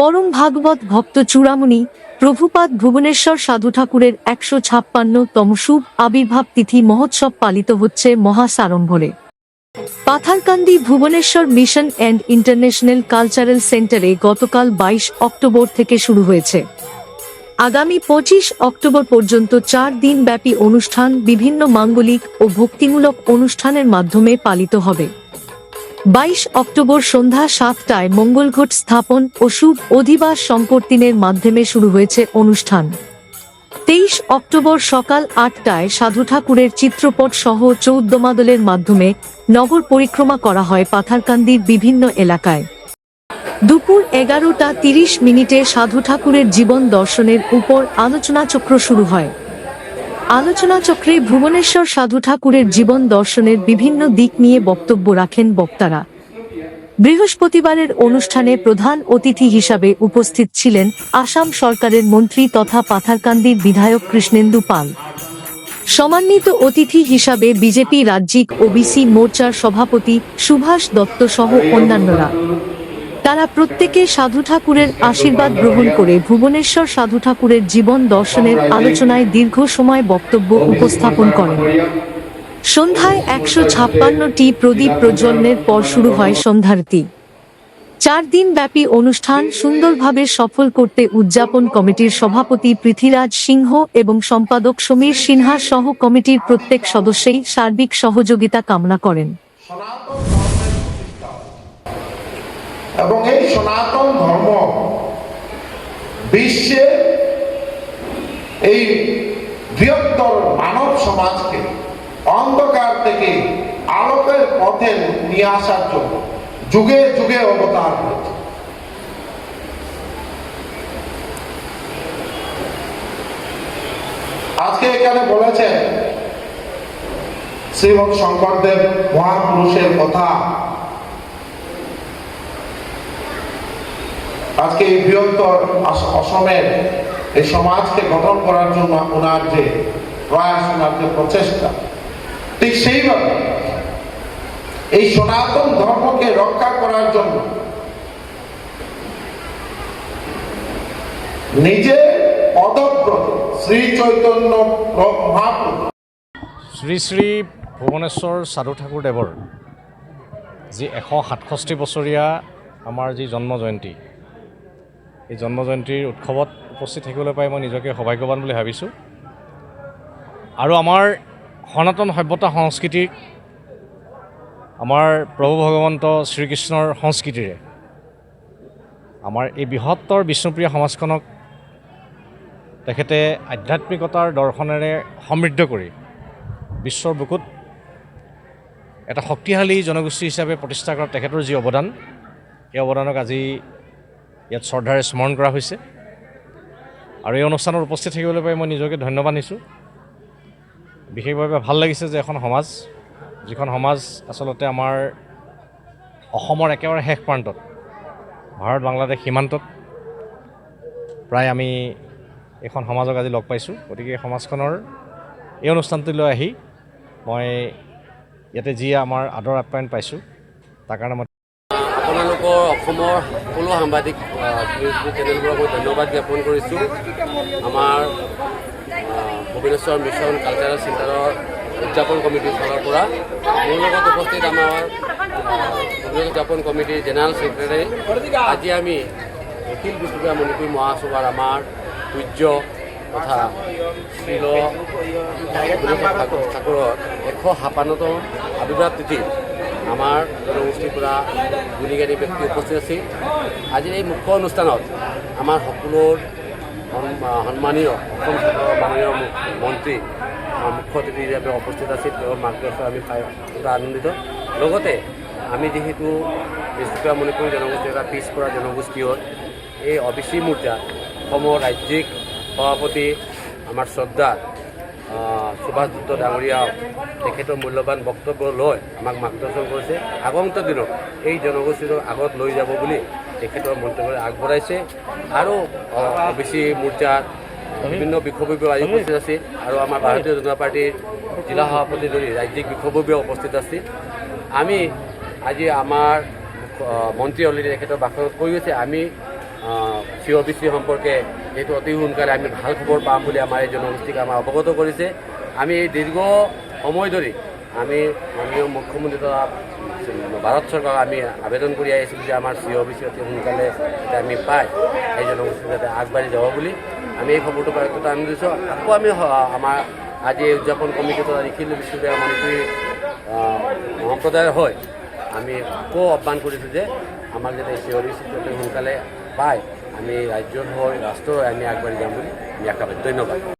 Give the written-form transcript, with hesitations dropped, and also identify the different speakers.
Speaker 1: পরম ভাগবত ভক্ত চূড়ামণি প্রভুপাদ ভুবনেশ্বর সাধু ঠাকুরের ১৫৬তম শুভ আবির্ভাব তিথি মহোৎসব পালিত হচ্ছে মহাসাড়ম্বরে। Patharkandi Bhubaneswar mission and international cultural সেন্টারে গতকাল ২২ অক্টোবর থেকে শুরু হয়েছে। আগামী ২৫ অক্টোবর পর্যন্ত ৪ দিন ব্যাপী অনুষ্ঠান বিভিন্ন মাঙ্গলিক ও ভক্তিমূলক অনুষ্ঠানের মাধ্যমে পালিত হবে। ২২ অক্টোবর সন্ধ্যা ৭টায় মঙ্গলঘট স্থাপন ও শুভ অধিবাস সংকীর্তনের মাধ্যমে শুরু হয়েছে অনুষ্ঠান। ২৩ অক্টোবর সকাল ৮টায় সাধু ঠাকুরের চিত্রপট সহ ১৪ মাদলের মাধ্যমে নগর পরিক্রমা করা হয় পাথারকান্দির বিভিন্ন এলাকায়। দুপুর ১১টা ৩০ সাধু ঠাকুরের জীবন দর্শনের উপর আলোচনাচক্র শুরু হয়। আলোচনাচক্রে ভুবনেশ্বর সাধু ঠাকুরের জীবন দর্শনের বিভিন্ন দিক নিয়ে বক্তব্য রাখেন বক্তারা। বৃহস্পতিবারের অনুষ্ঠানে প্রধান অতিথি হিসাবে উপস্থিত ছিলেন আসাম সরকারের মন্ত্রী তথা পাথারকান্দির বিধায়ক কৃষ্ণেন্দু পাল। সম্মানিত অতিথি হিসাবে বিজেপি রাজ্যিক ওবিসি মোর্চার সভাপতি সুভাষ দত্ত সহ অন্যান্যরা। তারা প্রত্যেকে সাধু ঠাকুরের আশীর্বাদ গ্রহণ করে ভুবনেশ্বর সাধু ঠাকুরের জীবন দর্শনের আলোচনায় দীর্ঘ সময় বক্তব্য উপস্থাপন করেন। সন্ধ্যায় ১৫৬টি প্রদীপ প্রজ্বলনের পর শুরু হয় সন্ধ্যারতি। ৪ দিন ব্যাপী অনুষ্ঠান সুন্দরভাবে সফল করতে উদযাপন কমিটির সভাপতি পৃথ্বীরাজ সিংহ এবং সম্পাদক সমীর সিনহা সহ কমিটির প্রত্যেক সদস্যই সার্বিক সহযোগিতা কামনা করেন।
Speaker 2: এবং এই সনাতন ধর্ম বিশ্বে এই বৃহত্তর মানব সমাজকে অন্ধকার থেকে আলোকের পথে নিয়ে আসার জন্য যুগে যুগে অবতার হয়েছে। আজকে এখানে বলেছেন শ্রীমৎ শঙ্করদেব মহাপুরুষের কথা। আজকে এই বৃহত্তর অসমের এই সমাজকে গঠন করার জন্য ওনার যে প্রয়াস, ওনার যে প্রচেষ্টা, ঠিক সেইভাবে এই সনাতন ধর্মকে রক্ষা করার জন্য নিজে পদব্রত শ্রী চৈতন্য মহাপ্রভু
Speaker 3: শ্রী শ্রী ভুবনেশ্বৰ সাধু ঠাকুৰ দেৱৰ যি ১৬৭ বছৰীয়া আমাৰ যি জন্ম জয়ন্তী, এই জন্ম জয়ন্তীৰ উৎসৱত উপস্থিত থাকিবলৈ পাই মই নিজকে সৌভাগ্যৱান বুলি ভাবিছোঁ। আৰু আমাৰ সনাতন সভ্যতা সংস্কৃতিক আমাৰ প্ৰভু ভগৱন্ত শ্ৰীকৃষ্ণৰ সংস্কৃতিৰে আমাৰ এই বৃহত্তৰ বিষ্ণুপ্ৰিয় সমাজখনক তেখেতে আধ্যাত্মিকতাৰ দৰ্শনেৰে সমৃদ্ধ কৰি বিশ্বৰ বুকুত এটা শক্তিশালী জনগোষ্ঠী হিচাপে প্ৰতিষ্ঠা কৰাত তেখেতৰ যি অৱদান, এই অৱদানক আজি ইয়াত শ্ৰদ্ধাৰে স্মৰণ কৰা হৈছে। আৰু এই অনুষ্ঠানত উপস্থিত থাকিবলৈ পাই মই নিজকে ধন্যবাদ দিছোঁ। বিশেষভাৱে ভাল লাগিছে যে এখন সমাজ, যিখন সমাজ আচলতে আমাৰ অসমৰ একেবাৰে শেষ প্ৰান্তত, ভাৰত বাংলাদেশ সীমান্তত প্ৰায় আমি এইখন সমাজক আজি লগ পাইছোঁ। গতিকে এই সমাজখনৰ এই অনুষ্ঠানটোলৈ আহি মই ইয়াতে যি আমাৰ আদৰ আপ্যায়ন পাইছোঁ, তাৰ কাৰণে মই
Speaker 4: আপোনালোকৰ অসমৰ সকলো সাংবাদিক চেনেলবোৰক মই ধন্যবাদ জ্ঞাপন কৰিছোঁ। আমাৰ ভুবনেশ্বৰ মিছন কালচাৰেল চেণ্টাৰৰ উদযাপন কমিটিৰ ফালৰ পৰা মোৰ লগত উপস্থিত আমাৰ উদযাপন কমিটিৰ জেনেৰেল ছেক্ৰেটাৰী। আজি আমি অখিল বিষ্ণুপ্ৰিয়া মণিপুৰ মহাসভাৰ আমাৰ পূজ্য তথা শ্ৰীল ঠাকুৰৰ ১৫৬তম আবিৰ্ভাৱ তিথি আমাৰ জনগোষ্ঠীৰ পৰা গুণীজ্ঞানী ব্যক্তি উপস্থিত আছিল। আজিৰ এই মুখ্য অনুষ্ঠানত আমাৰ সকলো সন্মানীয় অসম চৰকাৰৰ মাননীয় মন্ত্ৰী আমাৰ মুখ্য অতিথি হিচাপে উপস্থিত আছিল। তেওঁৰ মাৰ্গদৰ্শন আমি পাই পুৰা আনন্দিত। লগতে আমি যিহেতু বিষ্ণুপ্ৰিয়া মণিপুৰী জনগোষ্ঠী এটা পিছপৰা জনগোষ্ঠী হ'ল, এই অবিচি মোৰ্চা অসমৰ ৰাজ্যিক সভাপতি আমাৰ শ্ৰদ্ধা সুভাষ দত্ত ডাঙৰীয়া তেখেতৰ মূল্যৱান বক্তব্য লৈ আমাক মাৰ্গদৰ্শন কৰিছে। আগন্তুক দিনত এই জনগোষ্ঠীটোক আগত লৈ যাব বুলি তেখেতৰ মন্তব্য আগবঢ়াইছে। আৰু অবিচি মোৰ্চাৰ বিভিন্ন বিষয়ববীয় আজি উপস্থিত আছিল আৰু আমাৰ ভাৰতীয় জনতা পাৰ্টীৰ জিলা সভাপতি ধৰি ৰাজ্যিক বিষয়ববীয় উপস্থিত আছিল। আমি আজি আমাৰ মন্ত্ৰী অলৰেডি তেখেতৰ ভাষণত কৈ গৈছে, আমি COBC সম্পৰ্কে এইটো অতি সোনকালে আমি ভাল খবৰ পাম বুলি আমাৰ এই জনগোষ্ঠীক আমাৰ অৱগত কৰিছে। আমি এই দীৰ্ঘ সময় ধৰি আমি মাননীয় মুখ্যমন্ত্ৰী তথা ভাৰত চৰকাৰক আমি আবেদন কৰি আহিছিলোঁ যে আমাৰ COBC অতি সোনকালে যাতে আমি পাই এই জনগোষ্ঠী যাতে আগবাঢ়ি যাব বুলি আমি এই খবৰটো প্ৰায়ত আনি দিছোঁ। আকৌ আমি আমাৰ আজি এই উদযাপন কমিটি তথা নিখিল বিশ্ববিদ্যালয় মণিপুৰী সম্প্ৰদায়ৰ হৈ আমি আকৌ আহ্বান কৰিছোঁ যে আমাক যাতে COBC অতি সোনকালে পায়, আমি ৰাজ্যৰ হৈ ৰাষ্ট্ৰৰ হৈ আমি আগবাঢ়ি যাম বুলি আমি আশাবাদী। ধন্যবাদ।